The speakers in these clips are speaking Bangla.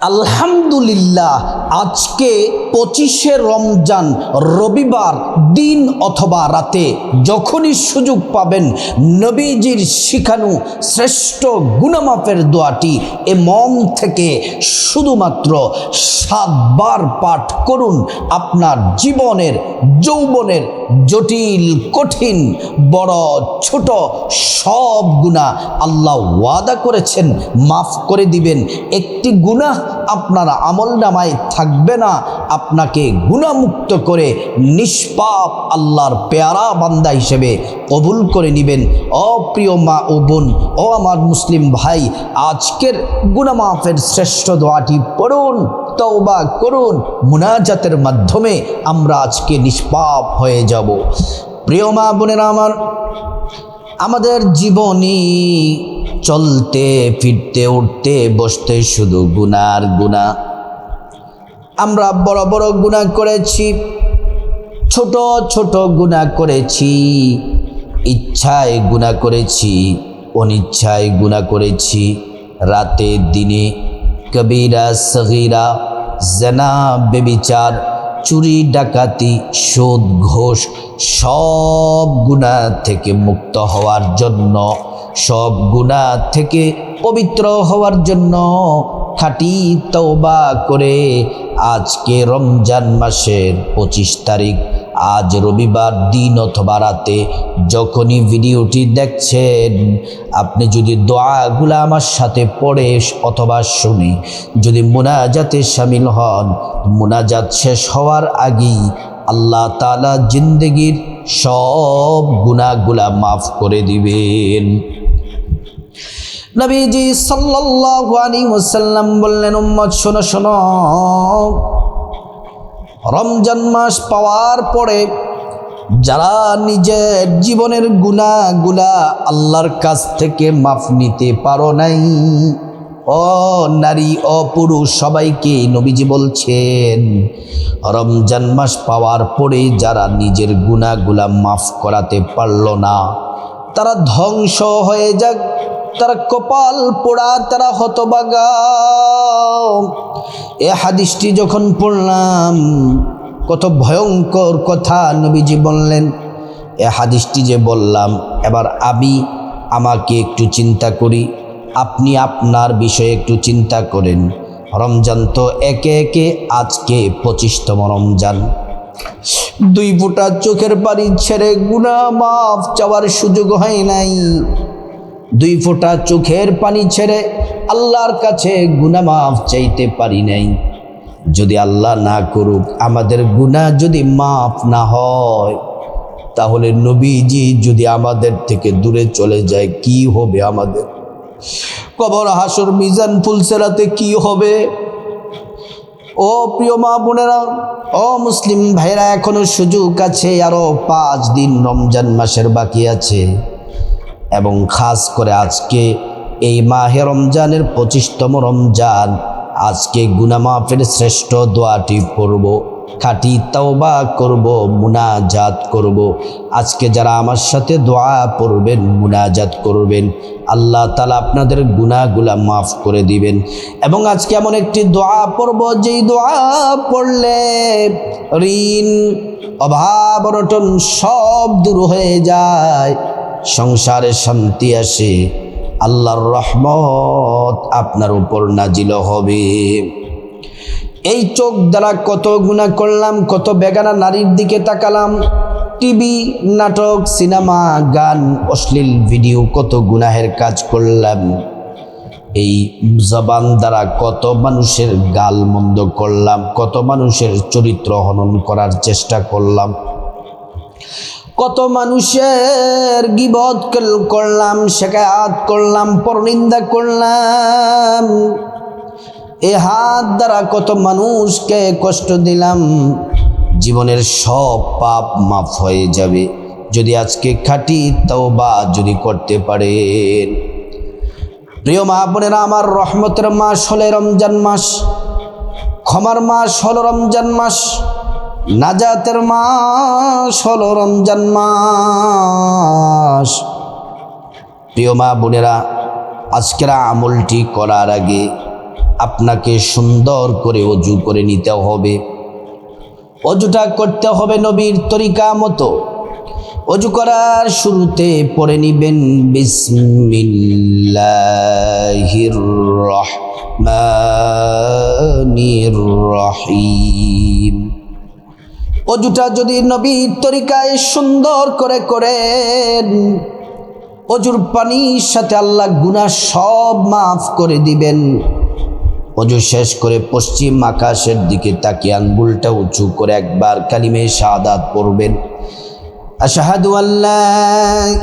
আলহামদুলিল্লাহ, আজকে 25শে রমজান রবিবার দিন অথবা রাতে যখনই সুযোগ পাবেন নবীজির শিখানো শ্রেষ্ঠ গুনামাফের দোয়াটি এ মন থেকে শুধুমাত্র 7 বার পাঠ করুন। আপনার জীবনের যৌবনের জটিল কঠিন বড় ছোট সব গুনাহ আল্লাহ ওয়াদা করেছেন মাফ করে দিবেন। একটি গুনাহ আপনার আমলনামায় থাকবে না, আপনাকে গুনাহমুক্ত করে নিষ্পাপ আল্লাহর পেয়ারা বান্দা হিসেবে কবুল করে নেবেন। প্রিয় মা ও বোন, ও আমার মুসলিম ভাই, আজকের গুনাহ মাফের শ্রেষ্ঠ দোয়াটি পড়ুন, তওবা করুন। মুনাজাতের মাধ্যমে আমরা আজকে নিষ্পাপ হয়ে যাব। প্রিয় মা বোনেরা আমার, আমাদের জীবনী চলতে ফিরতে উঠতে বসতে শুধু গুনার গুনাহ। আমরা বড় বড় গুনাহ করেছি, ছোট ছোট গুনাহ করেছি, ইচ্ছায় গুনাহ করেছি, অনিচ্ছায় গুনাহ করেছি, রাতে দিনে, কবিরা সগীরা, জনা বেবিচার, চুরি ডাকাতি, সুদ ঘোষ, সব গুনাহ থেকে মুক্ত হওয়ার জন্য, সব গুনাহ থেকে পবিত্র হওয়ার জন্য খাঁটি তওবা করে আজকে রমজান মাসের 25 তারিখ, আজ রবিবার দিন অথবা রাতে যখনই ভিডিওটি দেখছেন, আপনি যদি দোয়াগুলো আমার সাথে পড়ে অথবা শুনে যদি মুনাজাতে শামিল হন, মুনাজাত শেষ হওয়ার আগেই আল্লাহ তাআলা জিন্দেগির সব গুনাহগুলা মাফ করে দিবেন। নবীজি সাল্লাল্লাহু আলাইহি ওয়াসাল্লাম বললেন, উম্মত শোনো শোনো, রমজান মাস পাওয়ার পরে যারা নিজের জীবনের গুনাহগুলা আল্লাহর কাছ থেকে মাফ নিতে পারো নাই, ও নারী ও পুরুষ সবাইকে নবীজি বলছেন, রমজান মাস পাওয়ার পরে যারা নিজের গুনাহগুলা মাফ করাতে পারলো না, তারা ধ্বংস হয়ে যাক, তারা কপাল পোড়া, তারা হতভাগা। এ হাদিসটি যখন পড়লাম, কত ভয়ঙ্কর কথা নবীজি বললেন। এ হাদিসটি যে বললাম, এবার আমাকে একটু চিন্তা করি, আপনি আপনার বিষয়ে একটু চিন্তা করেন। রমজান তো একে একে আজকে 25তম রমজান। 2 ফোঁটা চোখের পানি ছেড়ে গুনাহ মাফ চাওয়ার সুযোগ হয় নাই। 2 ফোঁটা চোখের পানি ছেড়ে আল্লাহর কাছে গুনাহ মাফ চাইতে পারি নাই। যদি আল্লাহ না করুক, আমাদের গুনাহ যদি মাফ না হয়, তাহলে নবীজি যদি আমাদের থেকে দূরে চলে যায়, কি হবে আমাদের? কবর, হাসর, মিজান, ফুলসেরাতে কি হবে? ও প্রিয় মা বোনেরা, ও মুসলিম ভাইরা, এখনো সুযোগ আছে, আরো 5 দিন রমজান মাসের বাকি আছে। এবং খাস করে আজকে এই মাহে রমজানের 25তম রমজান, আজকে গুনাহ মাফের শ্রেষ্ঠ দোয়াটি পড়ব, খাঁটি তওবা করব, মুনাজাত করব। আজকে যারা আমার সাথে দোয়া পড়বেন, মুনাজাত করবেন, আল্লাহ তাআলা আপনাদের গুনাহগুলা মাফ করে দিবেন। এবং আজকে এমন একটি দোয়া পড়ব, যেই দোয়া পড়লে ঋণ, অভাব, অনটন সব দূর হয়ে যায়, সংসারে শান্তি আসে, আল্লাহর রহমত আপনার উপর নাজিল হবে। এই চোখ দ্বারা কত গুনাহ করলাম, কত বেগানা নারীর দিকে তাকালাম, টিভি, নাটক, সিনেমা, গান, অশ্লীল ভিডিও, কত গুনাহের কাজ করলাম। এই জবান দ্বারা কত মানুষের গাল মন্দ করলাম, কত মানুষের চরিত্র হনন করার চেষ্টা করলাম, কত মানুষের গীবত করলাম, শিকায়াত করলাম, পরনিন্দা করলাম। এ হাত দ্বারা কত মানুষকে কষ্ট দিলাম। জীবনের সব পাপ মাফ হয়ে যাবে যদি আজকে খাঁটি তওবা যদি করতে পারেন। প্রিয় মা বোনেরা আমার, রহমতের মাস হলে রমজান মাস, ক্ষমার মাস হলো রমজান মাস, নাজাতের মাস হলো রমজান মাস। প্রিয় মা বোনেরা, আজকের আমলটি করার আগে আপনাকে সুন্দর করে অজু করে নিতে হবে। অজুটা করতে হবে নবীর তরিকা মতো। অজু করার শুরুতে পড়ে নিবেন বিসমিল্লাহির রহমানির রহিম। অজুটা যদি নবীর তরিকায় সুন্দর করে করেন, অজুর পানির সাথে আল্লাহ গুনাহ সব মাফ করে দিবেন। অজু শেষ করে পশ্চিম আকাশের দিকে তাকিয়ে আঙ্গুলটা উঁচু করে একবার কালিমে শাহাদাত পড়বেন। আশহাদু আল্লা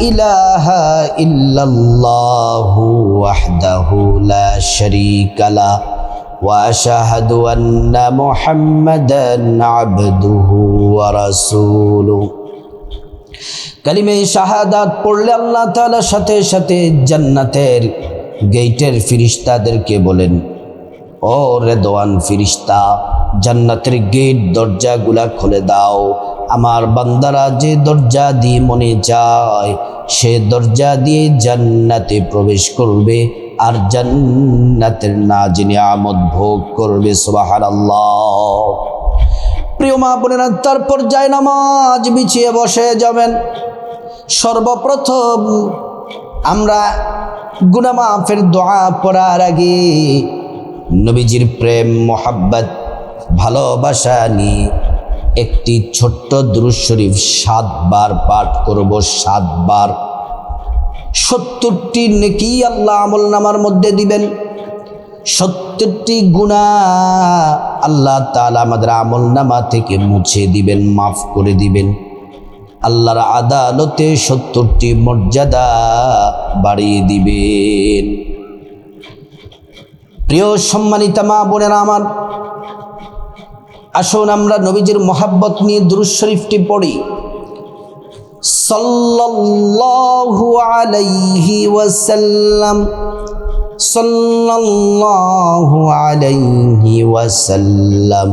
ইলাহা ইল্লাল্লাহু ওয়াহদাহু লা শারীকা লাহু ওয়া আশহাদু আন্না মুহাম্মাদান আবদুহু ওয়া রাসূলুহু। কালিমে শাহাদাত পড়লে আল্লাহ তাআলা সাথে সাথে জান্নাতের গেটের ফেরেশতাদেরকে বলেন, ও রেদওয়ান ফেরেশতা, জান্নাতের গেট দরজাগুলা খুলে দাও। আমার বান্দারা যে দরজা দিয়ে মনে যায় সে দরজা দিয়ে জান্নাতে প্রবেশ করবে আর জান্নাতের নিয়ামত ভোগ করবে। সুবহানাল্লাহ। প্রিয় মা বোনেরা, তারপর জায়নামাজ বিছিয়ে বসে যাবেন। সর্বপ্রথম আমরা গুনাহ মাফের দোয়া পড়ার আগে নবীজির প্রেম মোহাব্বত ভালোবাসা নিয়ে একটি ছোট্ট দুরূদ শরীফ 7 বার পাঠ করব। 7 বার 70টি নেকি আল্লাহ আমলনামার মধ্যে দিবেন। 70টি গুনাহ আল্লাহ তাআলা আমাদের আমলনামা থেকে মুছে দিবেন, মাফ করে দিবেন। আল্লাহর আদালতে 70টি মর্যাদা বাড়িয়ে দিবেন। প্রিয় সম্মানিতা মা বোনেরা আমার, আসুন আমরা নবীজির মোহাব্বত নিয়ে দুরূদ শরীফটি পড়ি। সাল্লাল্লাহু আলাইহি ওয়াসাল্লাম, সাল্লাল্লাহু আলাইহি ওয়াসাল্লাম,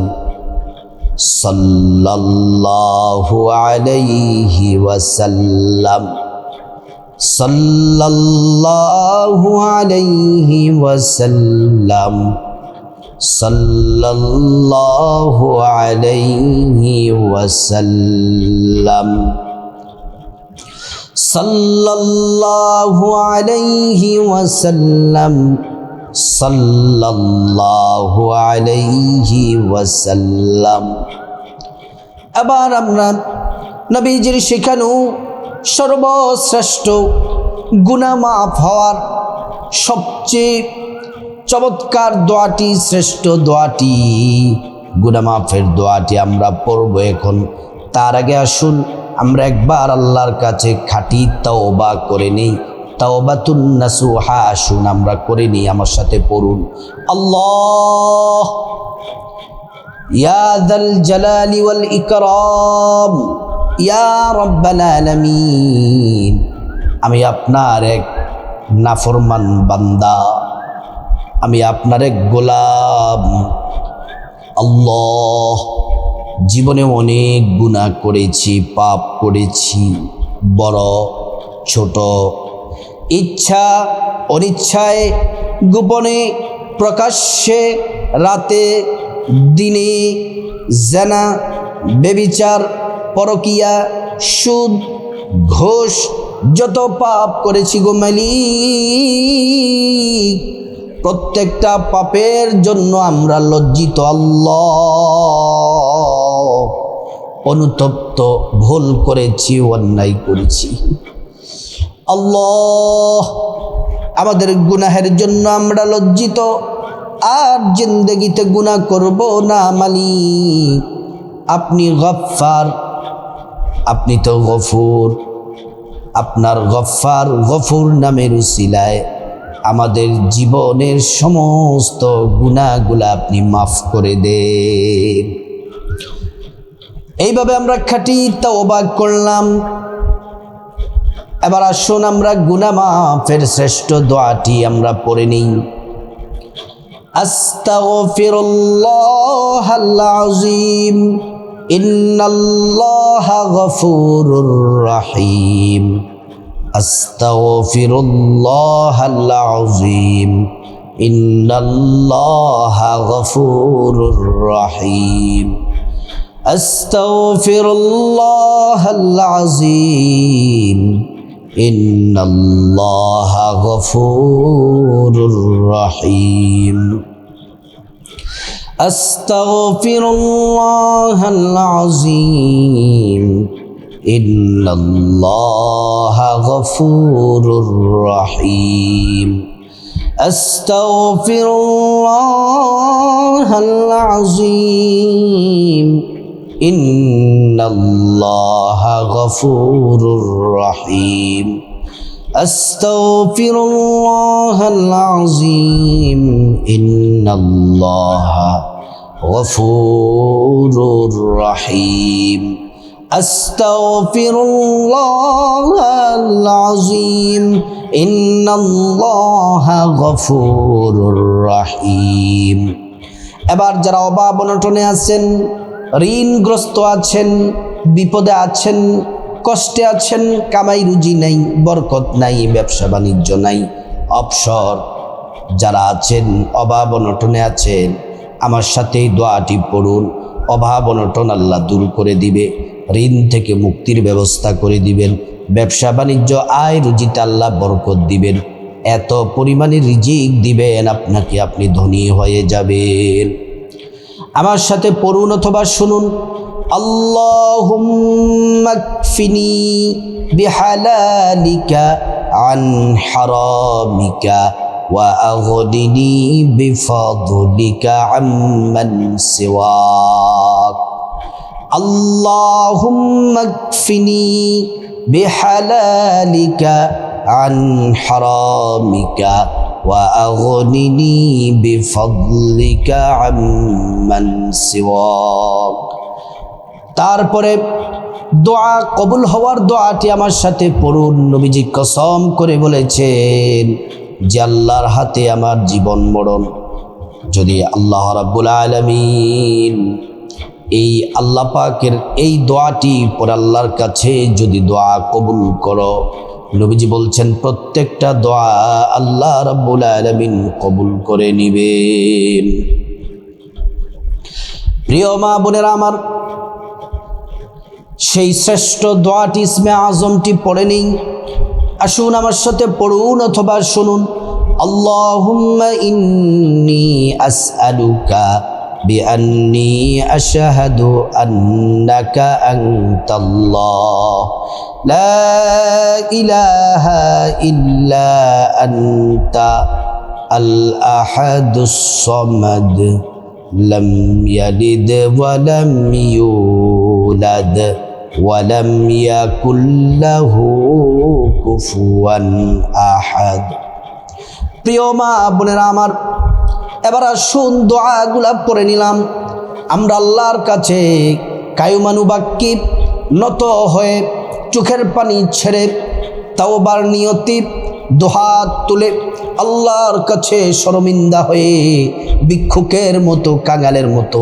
সাল্লাল্লাহু আলাইহি ওয়াসাল্লাম, সাল্লাল্লাহু আলাইহি ওয়াসাল্লাম, সাল্লাল্লাহু আলাইহি ওয়াসাল্লাম, সাল্লাল্লাহু আলাইহি ওয়াসাল্লাম, সাল্লাল্লাহু আলাইহি ওয়াসাল্লাম। আবার আমরা নবীজির শেখানো সর্বশ্রেষ্ঠ গুনাহ মাফ হওয়ার সবচেয়ে চমৎকার দোয়াটি, শ্রেষ্ঠ দোয়াটি, গুনাহ মাফের দোয়াটি আমরা পড়ব এখন। তার আগে আসুন আমরা একবার আল্লাহর কাছে খাঁটি তওবা করে নেই। তাওবাতুন নাসুহা আসুন আমরা করে নিই। আমার সাথে পড়ুন, আল্লাহ ইয়া যাল জালালি ওয়াল ইকরাম ইয়া রাব্বাল আলামিন, আমি আপনার এক নাফরমান বান্দা, আমি আপনার এক গোলাম। আল্লাহ, জীবনে অনেক গুনাহ করেছি, পাপ করেছি, বড় ছোট, ইচ্ছা অনিচ্ছায়, গোপনে প্রকাশ্যে, রাতে দিনে, জিনা, ব্যভিচার, পরকিয়া, সুদ, ঘুষ, যত পাপ করেছি গো মালিক, প্রত্যেকটা পাপের জন্য আমরা লজ্জিত। আল্লাহ, অনুতপ্ত, ভুল করেছি, অন্যায় করেছি। আল্লাহ, আমাদের গুনাহের জন্য আমরা লজ্জিত, আর জিন্দেগিতে গুনাহ করব না মালিক। আপনি গফফার, আপনি তো গফুর। আপনার গফফার গফুর নামের উসিলায় আমাদের জীবনের সমস্ত গুনাহগুলা আপনি মাফ করে দেন। এইভাবে আমরা খাঁটি তওবা করলাম। এবার আসুন আমরা গুনাহ মাফের শ্রেষ্ঠ দোয়াটি আমরা পড়ে নিই। আস্তাগফিরুল্লাহাল আযীম ইন্নাল্লাহা গফুরুর রহিম। আস্তাগফিরুল্লাহাল আযীম ইন্নাল্লাহা গফুরুর রহিম। আস্তাগফিরুল্লাহাল আযীম, ইন্নাল্লাহা গফুরুর রহিম। আস্তাগফিরুল্লাহাল আযীম, ইন্নাল্লাহা গফুরুর রহিম। আস্তাগফিরুল্লাহাল আযীম, ইন্নাল্লাহা গফুরুর রহিম। আস্তাগফিরুল্লাহাল আযীম, ইন্নাল্লাহা গফুরুর রহিম। আস্তাগফিরুল্লাহাল আযীম, ইন্নাল্লাহা গফুরুর রহিম। এবার যারা অভাব অনটনে আছেন, ঋণগ্রস্ত আছেন, বিপদে আছেন, কষ্টে আছেন, কামাই রুজি নাই, বরকত নাই, ব্যবসা বাণিজ্য নাই, অবসর যারা আছেন, অভাব অনটনে আছেন, আমার সাথে এই দোয়াটি পড়ুন। অভাব অনটন আল্লাহ দূর করে দিবে, ঋণ থেকে মুক্তির ব্যবস্থা করে দিবেন, ব্যবসা বাণিজ্য আয় রুজিতে আল্লাহ বরকত দিবেন, এত পরিমাণে রিজিক দিবেন আপনাকে, আপনি ধনী হয়ে যাবেন। আমার সাথে পড়ুন অথবা শুনুন। আল্লাহুম্মা কফিনি বিহালালিকা আন হারামিকা ওয়া আগনিনি বিফাদলিকা আম্মান সিওয়াক। আল্লাহুম্মা কফিনি বিহালালিকা আন হারামিকা ওয়া আগনিনি বিফাদলিকা আম্মান সিওয়াক। তারপরে দোয়া কবুল হওয়ার দোয়াটি আমার সাথে পড়ুন। নবীজি কসম করে বলেছেন যে আল্লাহর হাতে আমার জীবন মরণ। যদি আল্লাহ রাব্বুল আলামিন এই আল্লাহ পাকের এই দোয়াটি পরে আল্লাহর কাছে যদি দোয়া কবুল করো, নবীজি বলছেন প্রত্যেকটা দোয়া আল্লাহ রাব্বুল আলামিন কবুল করে নিবেন। প্রিয় মা বোনেরা আমার, সেই শ্রেষ্ঠ দোয়াটি ইসমে আজমটি পড়ে নিন। আসুন আমার সাথে পড়ুন অথবা শুনুন। আল্লাহুম্মা ইন্নী আসআলুকা বিআন্নী আশহাদু আন্নাকা আনতাল্লাহ লা ইলাহা ইল্লা আনতা আল আহাদুস সামাদ লাম ইয়ালিদ ওয়া লাম ইউলাদ ওয়া লাম ইয়াকুল লাহু কুফুয়ান আহাদ। প্রিয় মা বোনেরা আমার, এবার আসুন দোয়াগুলা পড়ে নিলাম। আমরা আল্লাহর কাছে কায়ুমানুবাক্যে নত হয়ে চোখের পানি ছেড়ে তাওবার নিয়তে দুহাত তুলে আল্লাহর কাছে শর্মিন্দা হয়ে ভিক্ষুকের মতো, কাঙালের মতো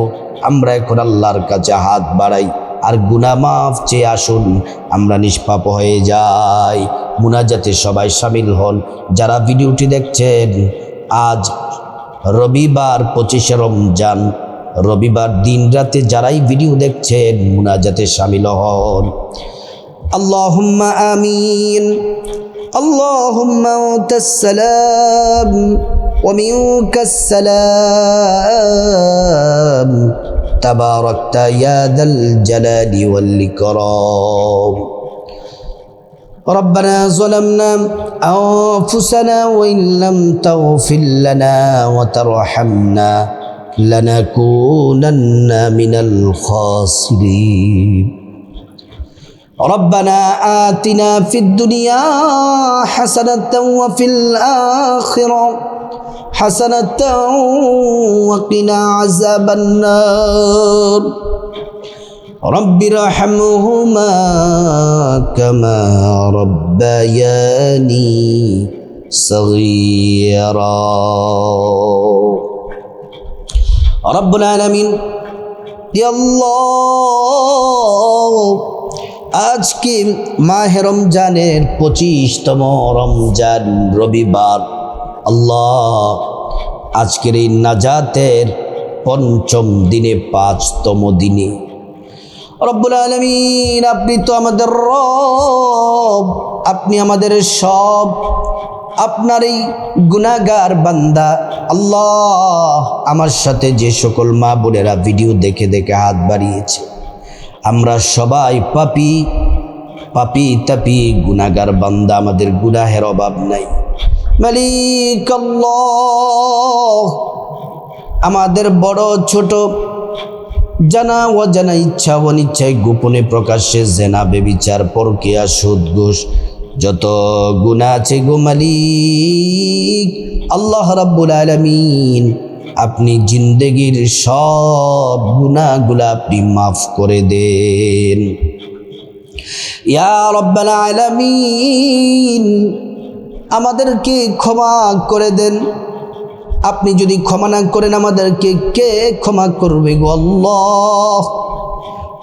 আমরা এখন আল্লাহর কাছে হাত বাড়াই আর গুনাহ মাফ চেয়ে আসুন আমরা নিষ্পাপ হয়ে যাই। মুনাজাতে সবাই শামিল হন। যারা ভিডিওটি দেখছেন, আজ রবিবার 25শে রমজান, রবিবার দিন রাতে যারাই ভিডিও দেখছেন মুনাজাতে শামিল হন। আল্লাহুম্মা আমিন। আল্লাহুম্মা আনতাস সালাম ওয়া মিনকাস সালাম তাবারাকতা ইয়া যাল জালালি ওয়াল ইকরাম। ربنا ظلمنا أنفسنا وإن لم تغفر لنا وترحمنا لنكونن من الخاسرين. ربنا آتنا في الدنيا حسنة وفي الآخرة حسنة وقنا عذاب النار. رب ارحمهما كما ربياني صغيرا. رب العالمين يا الله আজকে মাহে রমজানের 25তম রমজান রবিবার। আল্লাহ আজকের এই নাজাতের পঞ্চম দিনে, 5তম দিনে। রব্বুল আলামিন, আপনি তো আমাদের রব, আপনি আমাদের সব, আপনার এই গুনাহগার বান্দা। আল্লাহ, আমার সাথে যে সকল মা বোনেরা ভিডিও দেখে দেখে হাত বাড়িয়েছে, আমরা সবাই পাপী পাপী তাপী গুনাহগার বান্দা, আমাদের গুনাহের অভাব নাই। মালিক আল্লাহ, আমাদের বড় ছোট, জানা অজানা, ইচ্ছা অনিচ্ছায়, গোপনে প্রকাশ্যে, জেনা বেবিচার, পরকীয়া, সুদ ঘুষ, যত গুনাহ আছে গো মালিক আল্লাহ রাব্বুল আলামিন, আপনি জিন্দেগির সব গুনাহগুলা আপনি মাফ করে দেন ইয়া রাব্বাল আলামিন। আমাদেরকে ক্ষমা করে দেন। আপনি যদি ক্ষমা না করেন আমাদেরকে কে ক্ষমা করবে গো আল্লাহ?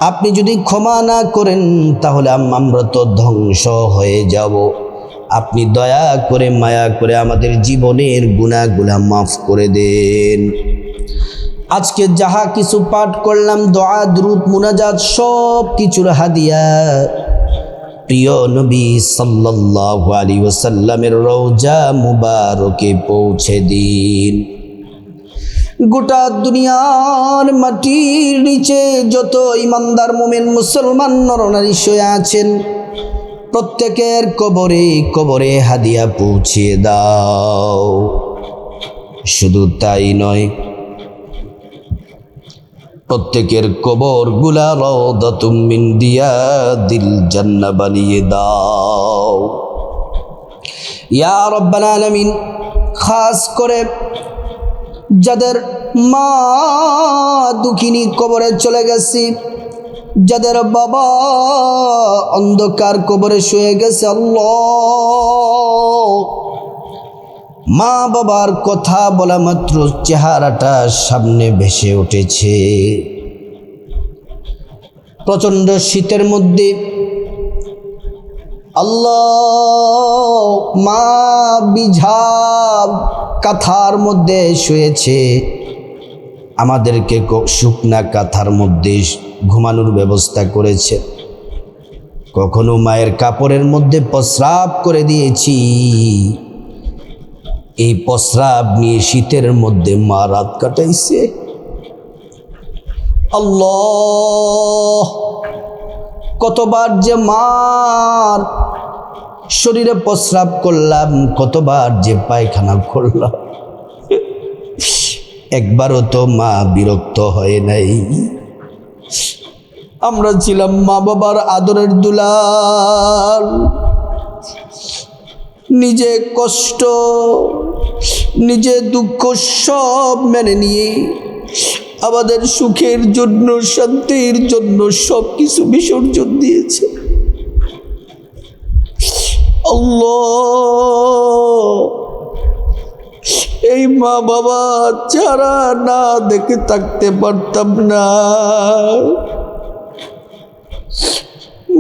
আপনি যদি ক্ষমা না করেন তাহলে আমরা তো ধ্বংস হয়ে যাব। আপনি দয়া করে মায়া করে আমাদের জীবনের গুনাহগুলা মাফ করে দেন। আজকে যাহা কিছু পাঠ করলাম, দোয়া, দুরূদ, মুনাজাত, সব কিছুর হাদিয়া প্রিয় নবী সাল্লাল্লাহু আলাইহি ওয়াসাল্লামের রওজা মুবারকে পৌঁছে দিন। গোটা দুনিয়ার মাটির নিচে যত ইমানদার মুমিন মুসলমান নরনারী শুয়ে আছেন, প্রত্যেকের কবরে কবরে হাদিয়া পৌঁছিয়ে দাও। শুধু তাই নয়, প্রত্যেকের কবর গুলা রাউদাতুম মিন রিয়াদিল জান্নাহ বানিয়ে দাও ইয়া রাব্বাল আলামিন। খাস করে যাদের মা দুঃখিনী কবরে চলে গেছে, যাদের বাবা অন্ধকার কবরে শুয়ে গেছে, আল্লাহ, মা বাবার কথা বলা মাত্র চেহারাটা সামনে ভেসে উঠেছে। প্রচণ্ড শীতের মধ্যে আল্লাহ, মা বিঝাব কাঁথার মধ্যে শুয়েছে, আমাদেরকে শুকনা কাঁথার মধ্যে ঘুমানোর ব্যবস্থা করেছে। কখনো মায়ের কাপড়ের মধ্যে প্রস্রাব করে দিয়েছি, এই প্রস্রাব নিয়ে শীতের মধ্যে মা রাত কাটাইছে। আল্লাহ, কতবার যে মার শরীরে প্রস্রাব করলাম, কতবার যে পায়খানা করলাম, একবারও তো মা বিরক্ত হয় নাই। আমরা ছিলাম মা বাবার আদরের দুলাল। নিজে কষ্ট, নিজে দুঃখ সব মেনে নিয়ে আমাদের সুখের জন্য, শান্তির জন্য সব কিছু বিসর্জন দিয়েছে। আল্লাহ, এই মা বাবা যারা না দেখে থাকতে পারতাম না।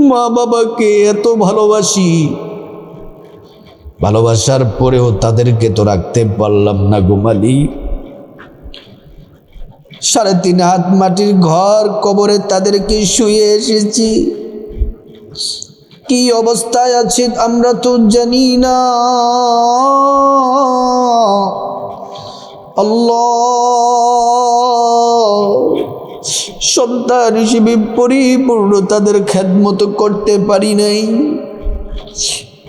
মা বাবাকে এত ভালোবাসি, ভালোবাসার পরেও তাদেরকে তো রাখতে পারলাম না গো মালিক। 3.5 হাত মাটির ঘর কবরে তাদেরকে শুয়ে এসেছি। কি অবস্থায় আছে আমরা তো জানি না। আল্লাহ, সন্তান হিসেবে পরিপূর্ণ তাদের খেদমত করতে পারি নাই।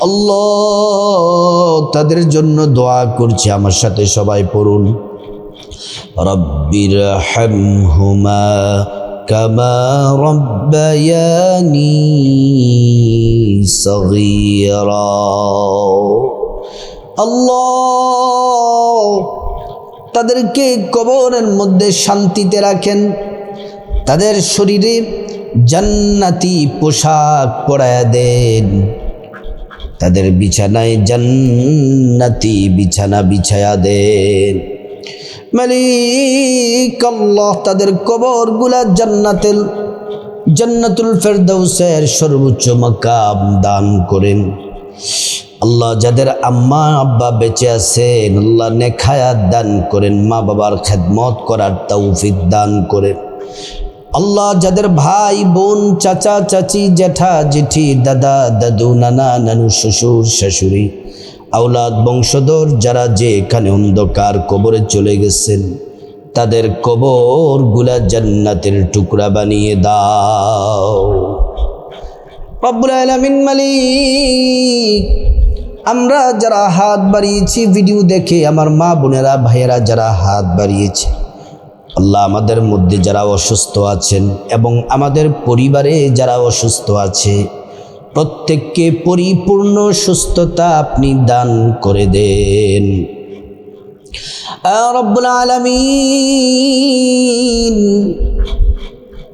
আল্লাহ, তাদের জন্য দোয়া করছি, আমার সাথে সবাই পড়ুন, রব্বির হামহুমা কামা রব্বায়ানি সগীরা। আল্লাহ, তাদেরকে কবরের মধ্যে শান্তিতে রাখেন, তাদের শরীরে জান্নাতি পোশাক পরায়া দেন, তাদের বিছানায় জান্নাতি বিছানা বিছায়া দেন। মালিক আল্লাহ, তাদের কবরগুলা জান্নাতুল ফেরদাউসের সর্বোচ্চ মাকাম দান করেন। আল্লাহ যাদের আম্মা আব্বা বেঁচে আছেন আল্লাহ নেক হায়াত দান করেন, মা বাবার খেদমত করার তৌফিক দান করেন। আল্লাহ যাদের ভাই বোন চাচা চাচি জ্যাঠা জেঠি দাদা দাদু নানা নানু শ্বশুর শাশুড়ি আওলাদ বংশধর যারা যেখানে অন্ধকার কবরে চলে গেছেন তাদের কবরগুলা জান্নাতের টুকরা বানিয়ে দাও। রব্বুল আলামিন মালিক, আমরা যারা হাত বাড়িয়েছি ভিডিও দেখে, আমার মা বোনেরা ভাইয়েরা যারা হাত বাড়িয়েছে, আল্লাহ আমাদের মধ্যে যারা অসুস্থ আছেন এবং আমাদের পরিবারে যারা অসুস্থ আছে প্রত্যেককে পরিপূর্ণ সুস্থতা আপনি দান করে দেন। রব্বুল আলামিন,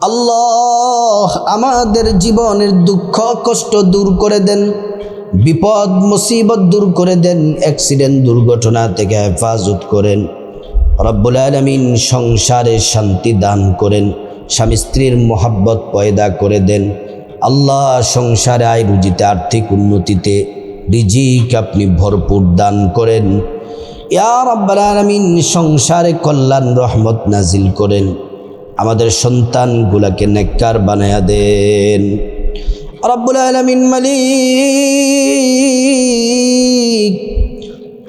আল্লাহ আমাদের জীবনের দুঃখ কষ্ট দূর করে দেন, বিপদ মুসিবত দূর করে দেন, অ্যাক্সিডেন্ট দুর্ঘটনা থেকে হেফাজত করেন। রব্বুল আলামিন সংসারে শান্তি দান করেন, স্বামী স্ত্রীর মোহাব্বত পয়দা করে দেন। আল্লাহ সংসারে আয় রুজিতে আর্থিক উন্নতিতে রিজিক আপনি ভরপুর দান করেন। ইয়া রব্বুল আলামিন সংসারে কল্যাণ রহমত নাজিল করেন, আমাদের সন্তানগুলাকে নেককার বানায়া দেন। রব্বুল আলামিন মালিক,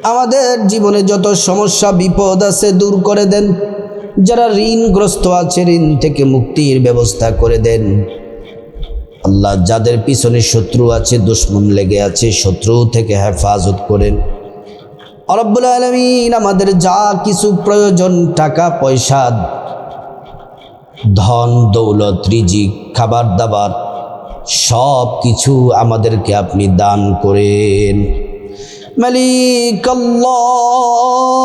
আমাদের জীবনে যত সমস্যা বিপদ আছে দূর করে দেন, যারা ঋণগ্রস্ত আছে ঋণ থেকে মুক্তির ব্যবস্থা করে দেন। আল্লাহ যাদের পিছনে শত্রু আছে দুশমন লেগে আছে শত্রু থেকে হেফাজত করেন। রব্বুল আলামিন আমাদের যা কিছু প্রয়োজন টাকা পয়সা ধন দৌলত রিজিক খাবার দাবার সব কিছু আমাদেরকে আপনি দান করেন। মালিক আল্লাহ,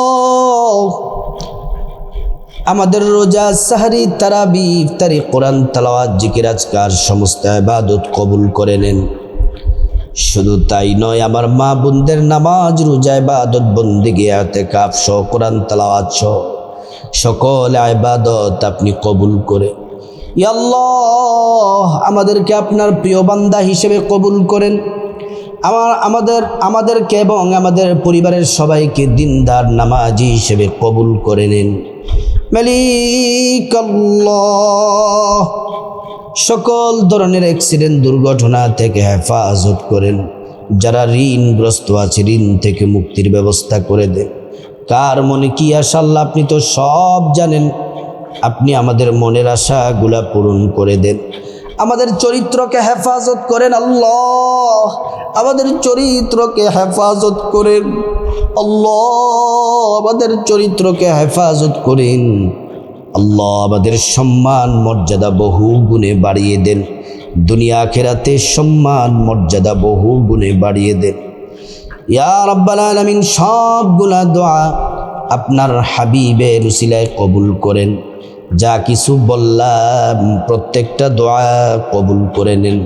আমাদের রোজা সাহরি তারাবি ইফতারি কোরআন তেলাওয়াত জিকির আজকার সমস্ত ইবাদত কবুল করে নেন। শুধু তাই নয়, আমার মা বোনদের নামাজ রোজা ইবাদত বন্দেগী ইতিকাফ সহ কোরআন তেলাওয়াত সহ সকল ইবাদত আপনি কবুল করে ইয়া আল্লাহ আমাদেরকে আপনার প্রিয় বান্দা হিসেবে কবুল করেন। আমাদেরকে এবং আমাদের পরিবারের সবাইকে দিনদার নামাজি হিসেবে কবুল করে নেন। মালিক আল্লাহ, সকল ধরনের অ্যাক্সিডেন্ট দুর্ঘটনা থেকে হেফাজত করেন। যারা ঋণগ্রস্ত আছে ঋণ থেকে মুক্তির ব্যবস্থা করে দেন। কার মনে কি আশা আল্লাহ আপনি তো সব জানেন, আপনি আমাদের মনের আশাগুলা পূরণ করে দেন। আমাদের চরিত্রকে হেফাজত করেন আল্লাহ, আমাদের চরিত্রকে হেফাজত করেন আল্লাহ, আমাদের চরিত্রকে হেফাজত করেন আল্লাহ। আমাদের সম্মান মর্যাদা বহু গুণে বাড়িয়ে দেন, দুনিয়া আখিরাতে সম্মান মর্যাদা বহু গুণে বাড়িয়ে দেন। ইয়া রাব্বাল আলামিন, সবগুলা দোয়া আপনার হাবিবের উসিলায় কবুল করেন। যা কিছু বললাম প্রত্যেকটা দোয়া কবুল করে নেন।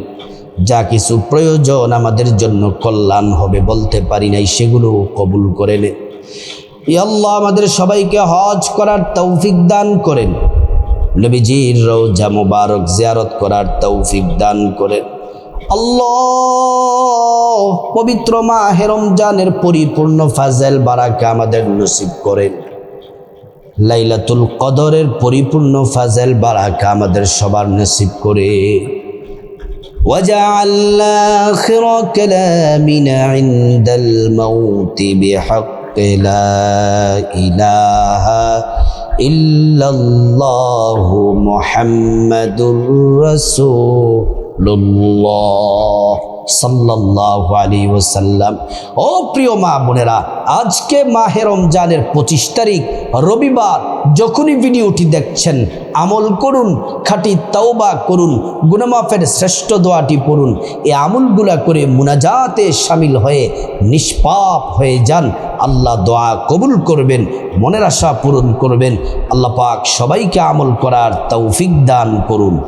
যা কিছু প্রয়োজন আমাদের জন্য কল্যাণ হবে বলতে পারি নাই সেগুলো কবুল করে নেন। ইয়া আল্লাহ আমাদের সবাইকে হজ করার তৌফিক দান করেন, নবীজির রওজা মুবারক জিয়ারত করার তৌফিক দান করেন আল্লাহ। পবিত্র মাহে রমজানের পরিপূর্ণ ফাজল বারাকা আমাদের নসিব করেন। লাইলাতুল কদরের পরিপূর্ণ ফাজল বারাকা আমাদের সবার নসিব করে। وجعل آخر كلامنا عند الموت بحق لا إله إلا الله محمد رسول الله সাল্লাল্লাহু আলাইহি ওয়াসাল্লাম। ও প্রিয় মা বোনেরা, আজকে মাহে রমজানের 25 তারিখ রবিবার, যখনই ভিডিওটি দেখছেন আমল করুন, খাঁটি তাওবা করুন, গুনাহ মাফের শ্রেষ্ঠ দোয়াটি পড়ুন। এই আমলগুলা করে মুনাজাতে শামিল হয়ে নিষ্পাপ হয়ে যান। আল্লাহ দোয়া কবুল করবেন, মনের আশা পূরণ করবেন। আল্লাহ পাক সবাইকে আমল করার তৌফিক দান করুন।